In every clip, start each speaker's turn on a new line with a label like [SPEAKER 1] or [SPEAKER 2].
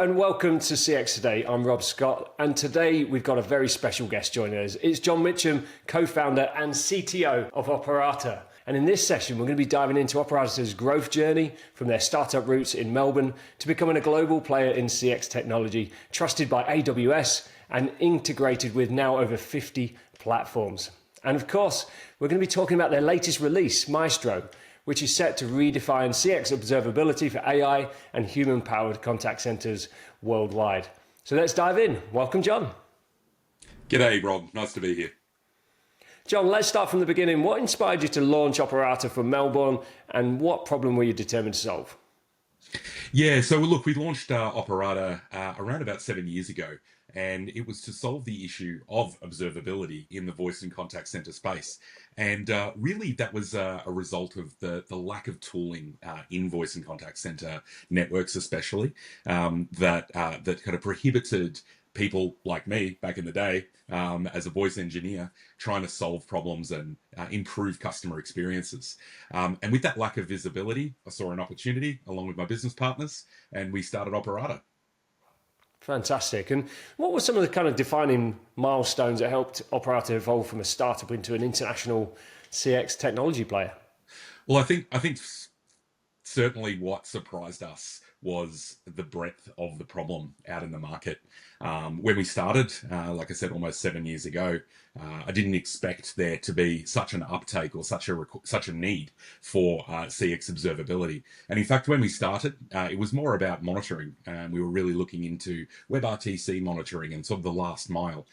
[SPEAKER 1] and welcome to CX Today. I'm Rob Scott, and today we've got a very special guest joining us. It's John Mitchem, co-founder and CTO of Operata. And in this session, we're going to be diving into Operata's growth journey from their startup roots in Melbourne to becoming a global player in CX technology, trusted by AWS and integrated with now over 50 platforms. And of course, we're going to be talking about their latest release, Maestro, which is set to redefine CX observability for AI and human-powered contact centers worldwide. So let's dive in. Welcome, John.
[SPEAKER 2] G'day, Rob. Nice to be here.
[SPEAKER 1] John, let's start from the beginning. What inspired you to launch Operata from Melbourne, and what problem were you determined to solve?
[SPEAKER 2] Yeah, so look, we launched Operata around about 7 years ago, and it was to solve the issue of observability in the voice and contact center space. And really, that was a result of the lack of tooling in voice and contact center networks, especially, that kind of prohibited people like me back in the day as a voice engineer trying to solve problems and improve customer experiences. And with that lack of visibility, I saw an opportunity along with my business partners, and we started Operata.
[SPEAKER 1] Fantastic. And what were some of the kind of defining milestones that helped Operata evolve from a startup into an international CX technology player?
[SPEAKER 2] Well, I think certainly what surprised us was the breadth of the problem out in the market. When we started, like I said, almost 7 years ago, I didn't expect there to be such an uptake or such a need for CX observability. And in fact, when we started, it was more about monitoring. We were really looking into WebRTC monitoring and sort of the last mile.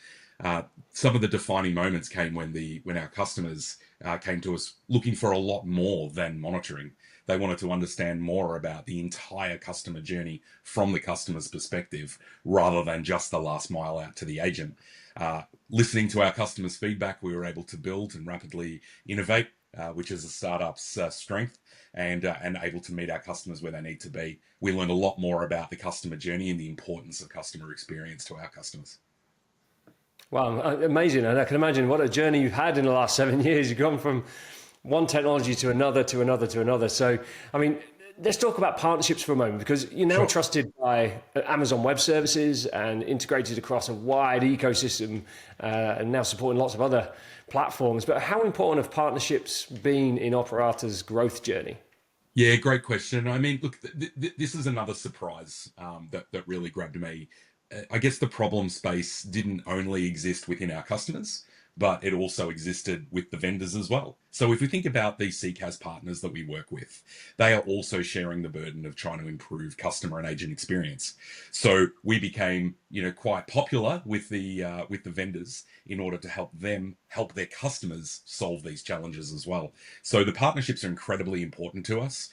[SPEAKER 2] Some of the defining moments came when our customers came to us looking for a lot more than monitoring. They wanted to understand more about the entire customer journey from the customer's perspective, rather than just the last mile out to the agent. Listening to our customers' feedback, we were able to build and rapidly innovate, which is a startup's strength, and able to meet our customers where they need to be. We learned a lot more about the customer journey and the importance of customer experience to our customers.
[SPEAKER 1] Wow, amazing. And I can imagine what a journey you've had in the last 7 years. You've gone from one technology to another, to another, to another. So, I mean, let's talk about partnerships for a moment, because you're now trusted by Amazon Web Services and integrated across a wide ecosystem, and now supporting lots of other platforms. But how important have partnerships been in Operata's growth journey?
[SPEAKER 2] Yeah, great question. I mean, look, this is another surprise that really grabbed me. I guess the problem space didn't only exist within our customers, but it also existed with the vendors as well. So if we think about these CCaaS partners that we work with, they are also sharing the burden of trying to improve customer and agent experience. So we became, quite popular with the vendors in order to help them help their customers solve these challenges as well. So the partnerships are incredibly important to us.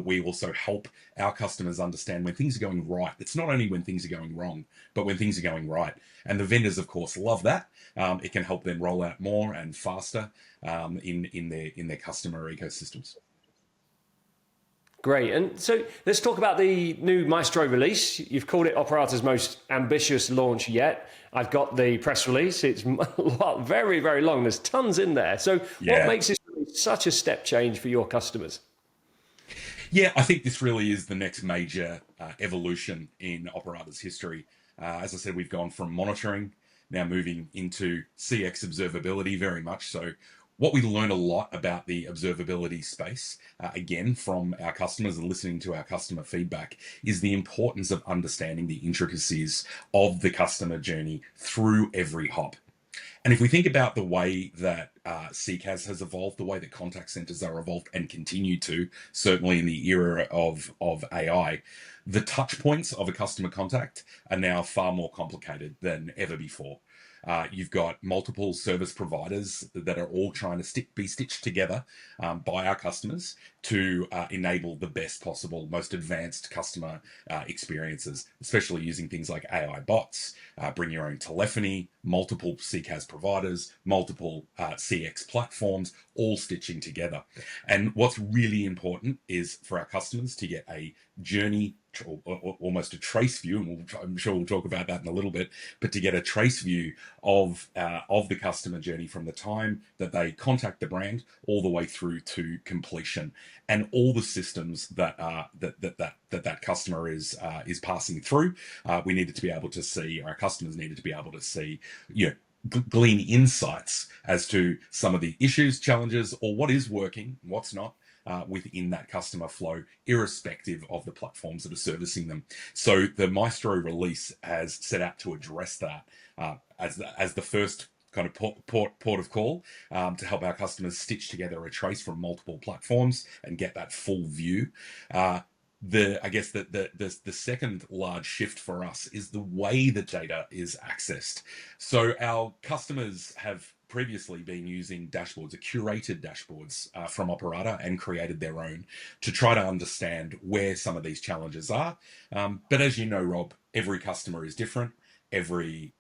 [SPEAKER 2] We also help our customers understand when things are going right. It's not only when things are going wrong, but when things are going right. And the vendors, of course, love that. It can help them roll out more and faster in their customer ecosystems.
[SPEAKER 1] Great. And so let's talk about the new Maestro release. You've called it Operata's most ambitious launch yet. I've got the press release. It's very, very long. There's tons in there. So what makes this such a step change for your customers?
[SPEAKER 2] Yeah, I think this really is the next major evolution in Operata's history. As I said, we've gone from monitoring, now moving into CX observability, very much so. What we learned a lot about the observability space, again, from our customers and listening to our customer feedback, is the importance of understanding the intricacies of the customer journey through every hop. And if we think about the way that CCaaS has evolved, the way that contact centers are evolved and continue to, certainly in the era of AI, the touch points of a customer contact are now far more complicated than ever before. You've got multiple service providers that are all trying to be stitched together by our customers to enable the best possible, most advanced customer experiences, especially using things like AI bots, bring your own telephony, multiple CCaaS providers, multiple CX platforms, all stitching together. And what's really important is for our customers to get a journey almost a trace view, and I'm sure we'll talk about that in a little bit, but to get a trace view of the customer journey from the time that they contact the brand all the way through to completion, and all the systems that that customer is passing through. We needed to be able to see, our customers needed to be able to see, glean insights as to some of the issues, challenges, or what is working, what's not, within that customer flow, irrespective of the platforms that are servicing them. So the Maestro release has set out to address that as the first kind of port of call, to help our customers stitch together a trace from multiple platforms and get that full view. I guess the second large shift for us is the way the data is accessed. So our customers have previously been using dashboards, curated dashboards from Operata, and created their own to try to understand where some of these challenges are. But as you know, Rob, every customer is different. Every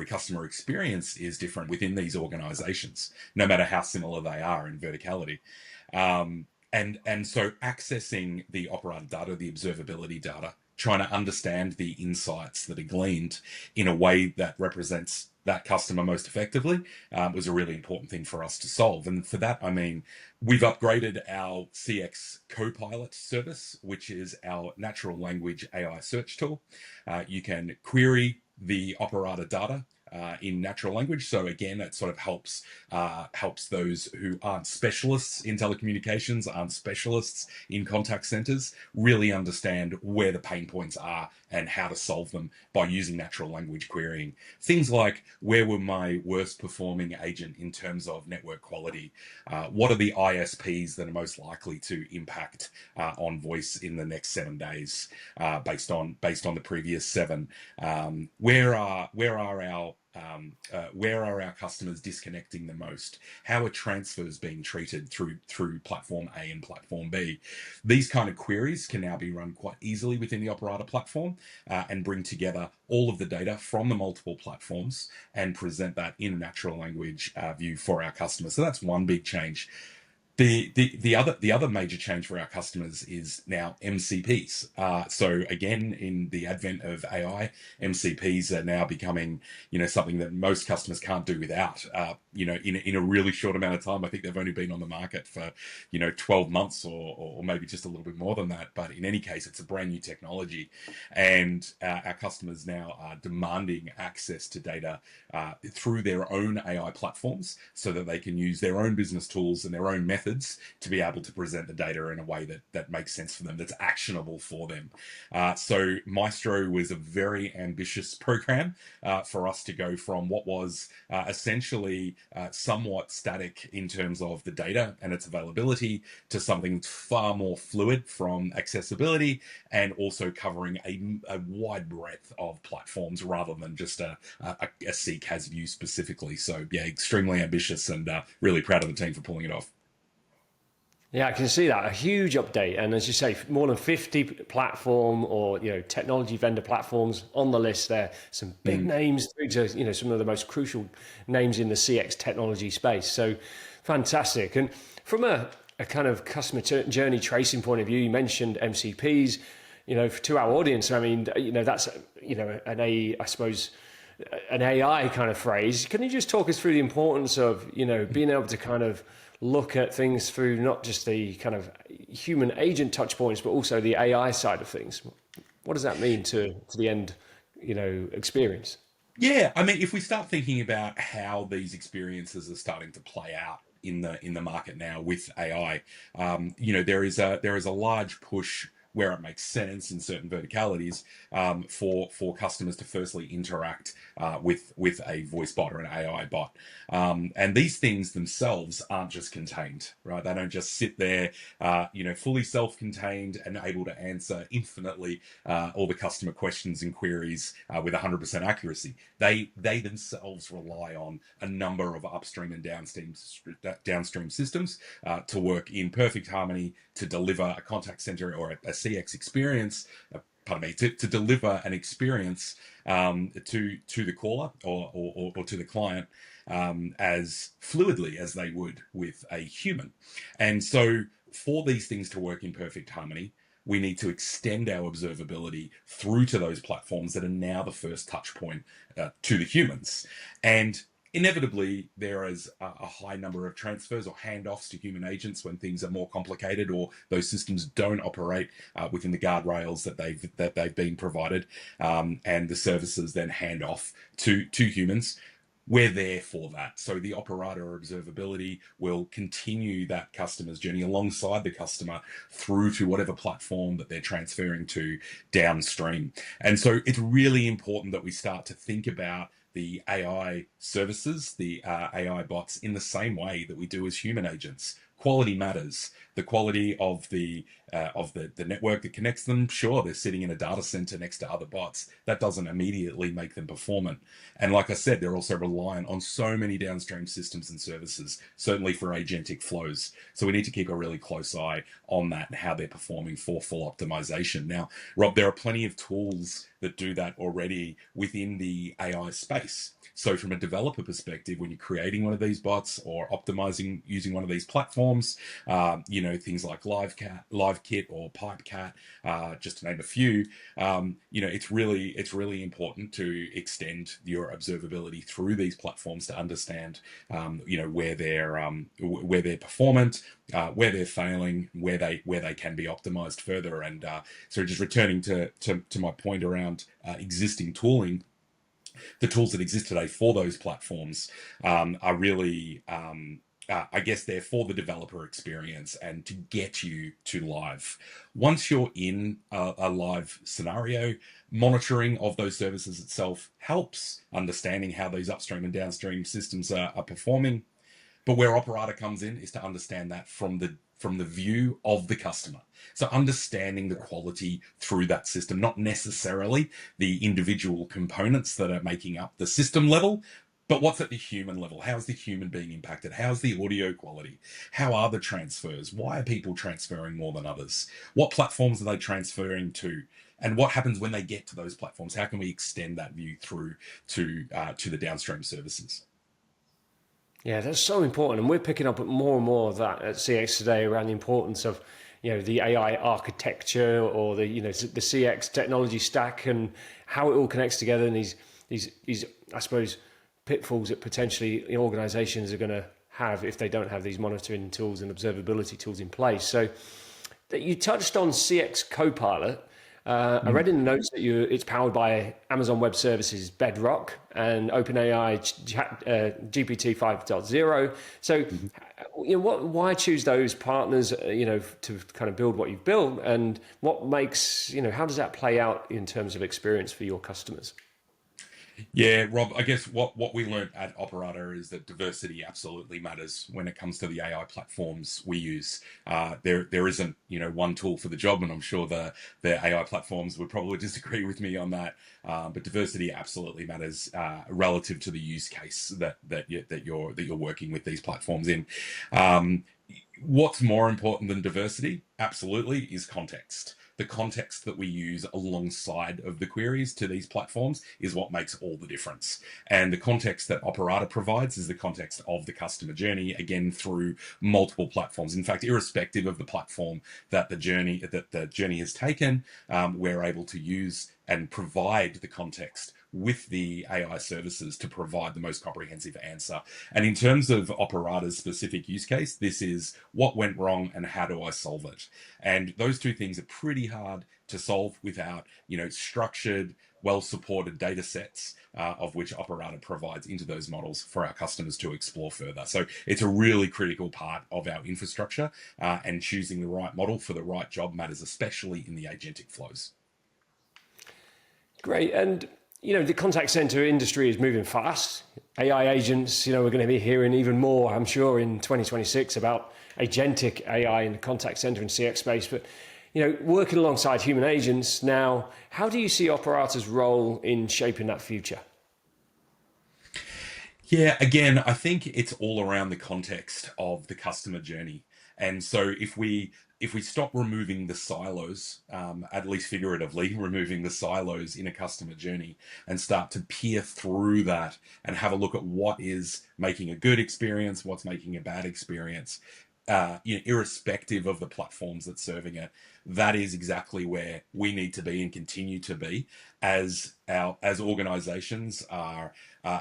[SPEAKER 2] customer experience is different within these organizations, no matter how similar they are in verticality. And so accessing the Operata data, the observability data, trying to understand the insights that are gleaned in a way that represents that customer most effectively, was a really important thing for us to solve. And for that, I mean, we've upgraded our CX Copilot service, which is our natural language AI search tool. You can query the Operata data in natural language. So again, it sort of helps those who aren't specialists in telecommunications, aren't specialists in contact centers, really understand where the pain points are and how to solve them by using natural language querying. Things like, where were my worst performing agent in terms of network quality? What are the ISPs that are most likely to impact on voice in the next 7 days, based on the previous 7? Where are our customers disconnecting the most? How are transfers being treated through platform A and platform B? These kind of queries can now be run quite easily within the Operata platform, and bring together all of the data from the multiple platforms and present that in a natural language view for our customers. So that's one big change. The other major change for our customers is now MCPs. So again, in the advent of AI, MCPs are now becoming, something that most customers can't do without. In a really short amount of time. I think they've only been on the market for 12 months or maybe just a little bit more than that. But in any case, it's a brand new technology, and our customers now are demanding access to data through their own AI platforms, so that they can use their own business tools and their own methods to be able to present the data in a way that makes sense for them, that's actionable for them. So Maestro was a very ambitious program for us to go from what was essentially somewhat static in terms of the data and its availability, to something far more fluid from accessibility, and also covering a wide breadth of platforms rather than just a CCaaS view specifically. So yeah, extremely ambitious, and really proud of the team for pulling it off.
[SPEAKER 1] Yeah, I can see that. A huge update. And as you say, more than 50 platform or, technology vendor platforms on the list there. Some big names through to, some of the most crucial names in the CX technology space. So fantastic. And from a kind of customer journey tracing point of view, you mentioned MCPs, to our audience. I mean, that's, I suppose, an AI kind of phrase. Can you just talk us through the importance of, being able to kind of look at things through not just the kind of human agent touch points, but also the AI side of things? What does that mean to the end, experience?
[SPEAKER 2] Yeah, I mean, if we start thinking about how these experiences are starting to play out in the market now with AI, there is a large push where it makes sense in certain verticalities, for customers to firstly interact with a voice bot or an AI bot. And these things themselves aren't just contained, right? They don't just sit there, fully self-contained and able to answer infinitely all the customer questions and queries with 100% accuracy. They themselves rely on a number of upstream and downstream systems to work in perfect harmony to deliver a contact center or a CX experience. To deliver an experience to the caller or to the client as fluidly as they would with a human. And so for these things to work in perfect harmony, we need to extend our observability through to those platforms that are now the first touch point to the humans. And inevitably, there is a high number of transfers or handoffs to human agents when things are more complicated or those systems don't operate within the guardrails that they've been provided, and the services then hand off to humans. We're there for that. So the Operata observability will continue that customer's journey alongside the customer through to whatever platform that they're transferring to downstream. And so it's really important that we start to think about the AI services, the AI bots, in the same way that we do as human agents. Quality matters. The quality of the network that connects them, sure, they're sitting in a data center next to other bots. That doesn't immediately make them performant. And like I said, they're also reliant on so many downstream systems and services, certainly for agentic flows. So we need to keep a really close eye on that and how they're performing for full optimization. Now, Rob, there are plenty of tools that do that already within the AI space. So from a developer perspective, when you're creating one of these bots or optimizing using one of these platforms, things like LiveKit or PipeCat, just to name a few, it's really important to extend your observability through these platforms to understand, where they're performant, where they're failing, where they can be optimized further. And so just returning to my point around existing tooling, the tools that exist today for those platforms are really, I guess, they're for the developer experience and to get you to live. Once you're in a live scenario, monitoring of those services itself helps understanding how these upstream and downstream systems are performing. But where Operata comes in is to understand that from the view of the customer. So understanding the quality through that system, not necessarily the individual components that are making up the system level, but what's at the human level? How's the human being impacted? How's the audio quality? How are the transfers? Why are people transferring more than others? What platforms are they transferring to? And what happens when they get to those platforms? How can we extend that view through to the downstream services?
[SPEAKER 1] Yeah, that's so important, and we're picking up more and more of that at CX today around the importance of, the AI architecture or the CX technology stack and how it all connects together, and these I suppose pitfalls that potentially organizations are going to have if they don't have these monitoring tools and observability tools in place. So that you touched on CX Copilot. I read in the notes that it's powered by Amazon Web Services Bedrock and OpenAI GPT 5.0. So, why choose those partners, to kind of build what you've built, and what makes, how does that play out in terms of experience for your customers?
[SPEAKER 2] Yeah, Rob, I guess what we learned at Operata is that diversity absolutely matters when it comes to the AI platforms we use. There isn't, one tool for the job, and I'm sure the AI platforms would probably disagree with me on that. But diversity absolutely matters relative to the use case that you're working with these platforms in. What's more important than diversity? Absolutely, is context. The context that we use alongside of the queries to these platforms is what makes all the difference. And the context that Operata provides is the context of the customer journey, again, through multiple platforms. In fact, irrespective of the platform that the journey has taken, we're able to use and provide the context with the AI services to provide the most comprehensive answer. And in terms of Operata's specific use case, this is what went wrong and how do I solve it? And those two things are pretty hard to solve without, structured, well-supported data sets of which Operata provides into those models for our customers to explore further. So it's a really critical part of our infrastructure, and choosing the right model for the right job matters, especially in the agentic flows.
[SPEAKER 1] Great. And the contact center industry is moving fast. AI agents, we're going to be hearing even more, I'm sure, in 2026 about agentic AI in the contact center and CX space. But, working alongside human agents now, how do you see Operata's role in shaping that future?
[SPEAKER 2] Yeah, again, I think it's all around the context of the customer journey. And so if we stop removing the silos, at least figuratively, removing the silos in a customer journey and start to peer through that and have a look at what is making a good experience, what's making a bad experience, irrespective of the platforms that's serving it, that is exactly where we need to be and continue to be as organizations are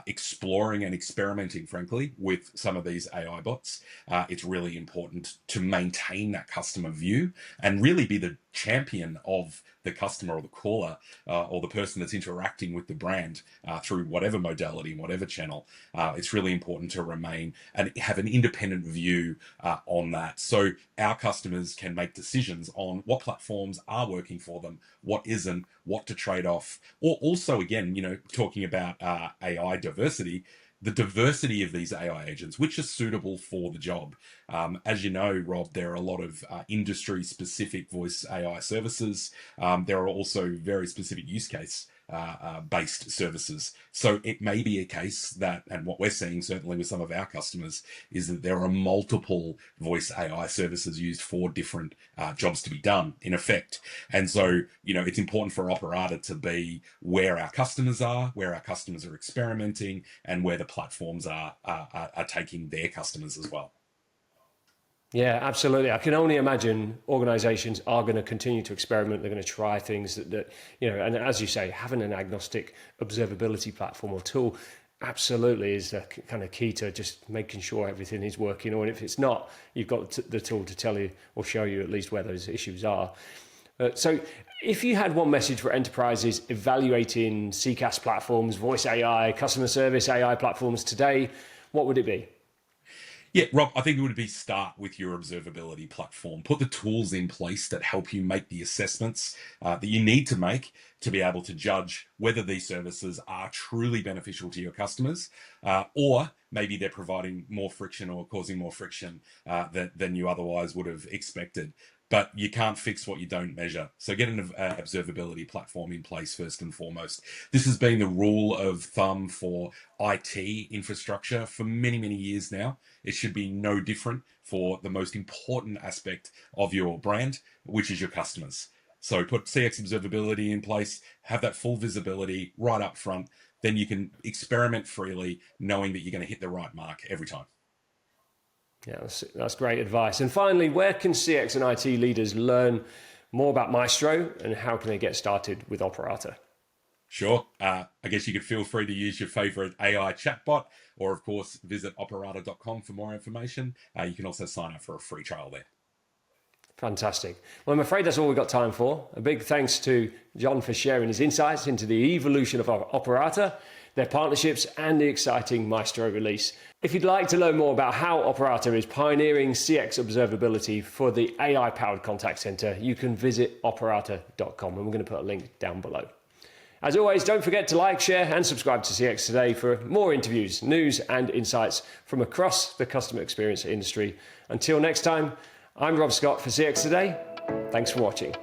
[SPEAKER 2] exploring and experimenting, frankly, with some of these AI bots. It's really important to maintain that customer view and really be the champion of the customer or the caller or the person that's interacting with the brand through whatever modality, whatever channel. It's really important to remain and have an independent view on that, so our customers can make decisions on what platforms are working for them, what isn't, what to trade off, or also, again, talking about AI diversity, the diversity of these AI agents, which are suitable for the job. As you know, Rob, there are a lot of industry-specific voice AI services. There are also very specific use case based services. So it may be a case that, and what we're seeing certainly with some of our customers, is that there are multiple voice AI services used for different jobs to be done, in effect. And so, it's important for Operata to be where our customers are experimenting, and where the platforms are taking their customers as well.
[SPEAKER 1] Yeah, absolutely. I can only imagine organizations are going to continue to experiment. They're going to try things that and as you say, having an agnostic observability platform or tool absolutely is the kind of key to just making sure everything is working. Or if it's not, you've got the tool to tell you or show you at least where those issues are. So if you had one message for enterprises evaluating CCaaS platforms, voice AI, customer service AI platforms today, what would it be?
[SPEAKER 2] Yeah, Rob, I think it would be start with your observability platform. Put the tools in place that help you make the assessments that you need to make to be able to judge whether these services are truly beneficial to your customers, or maybe they're providing more friction or causing more friction than you otherwise would have expected. But you can't fix what you don't measure. So get an observability platform in place first and foremost. This has been the rule of thumb for IT infrastructure for many, many years now. It should be no different for the most important aspect of your brand, which is your customers. So put CX observability in place, have that full visibility right up front. Then you can experiment freely, knowing that you're going to hit the right mark every time.
[SPEAKER 1] Yeah, that's great advice. And finally, where can CX and IT leaders learn more about Maestro, and how can they get started with Operata?
[SPEAKER 2] Sure. I guess you could feel free to use your favorite AI chatbot, or of course, visit operata.com for more information. You can also sign up for a free trial there.
[SPEAKER 1] Fantastic. Well, I'm afraid that's all we've got time for. A big thanks to John for sharing his insights into the evolution of Operata, their partnerships, and the exciting Maestro release. If you'd like to learn more about how Operata is pioneering CX observability for the AI-powered contact center, you can visit operata.com, and we're going to put a link down below. As always, don't forget to like, share, and subscribe to CX Today for more interviews, news, and insights from across the customer experience industry. Until next time, I'm Rob Scott for CX Today. Thanks for watching.